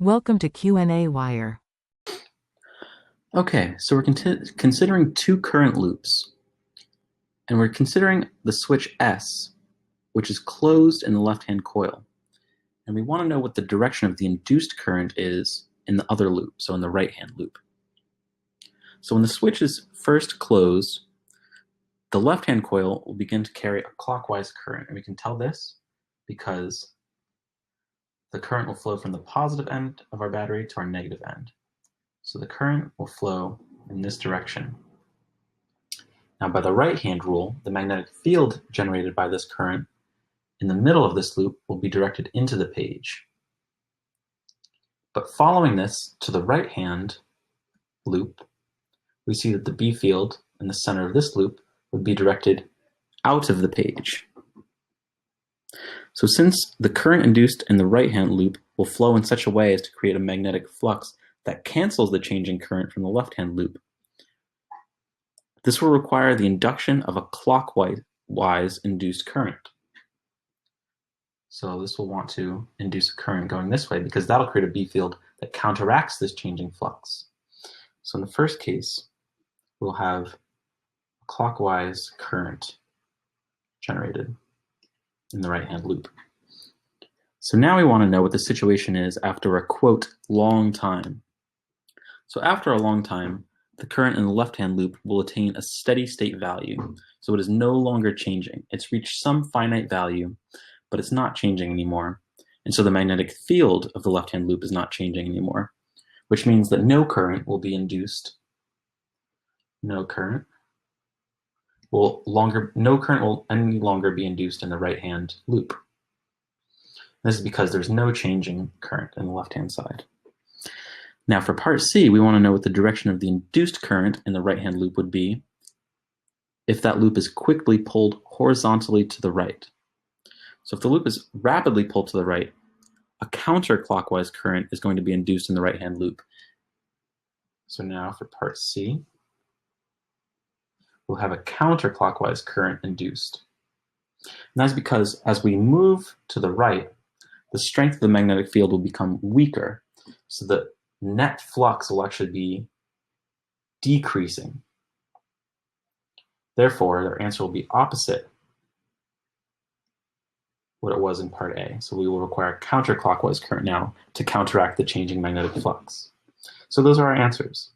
Welcome to qnawire. Okay, so we're considering two current loops, and we're considering the switch S, which is closed in the left-hand coil. And we want to know what the direction of the induced current is in the other loop, so in the right-hand loop. So when the switch is first closed, the left-hand coil will begin to carry a clockwise current, and we can tell this because the current will flow from the positive end of our battery to our negative end. So the current will flow in this direction. Now, by the right-hand rule, the magnetic field generated by this current in the middle of this loop will be directed into the page. But following this to the right-hand loop, we see that the B field in the center of this loop would be directed out of the page. So since the current induced in the right-hand loop will flow in such a way as to create a magnetic flux that cancels the changing current from the left-hand loop, this will require the induction of a clockwise induced current. So this will want to induce a current going this way because that'll create a B field that counteracts this changing flux. So in the first case, we'll have a clockwise current generated in the right-hand loop. So now we want to know what the situation is after a, quote, long time. So after a long time, the current in the left-hand loop will attain a steady state value. So it is no longer changing. It's reached some finite value, but it's not changing anymore. And so the magnetic field of the left-hand loop is not changing anymore, which means that no current will be induced. No current will any longer be induced in the right-hand loop. This is because there's no changing current in the left-hand side. Now for part C, we want to know what the direction of the induced current in the right-hand loop would be if that loop is quickly pulled horizontally to the right. So if the loop is rapidly pulled to the right, a counterclockwise current is going to be induced in the right-hand loop. So now for part C, we'll have a counterclockwise current induced. And that's because as we move to the right, the strength of the magnetic field will become weaker, so the net flux will actually be decreasing. Therefore, our answer will be opposite what it was in part A. So we will require a counterclockwise current now to counteract the changing magnetic flux. So those are our answers.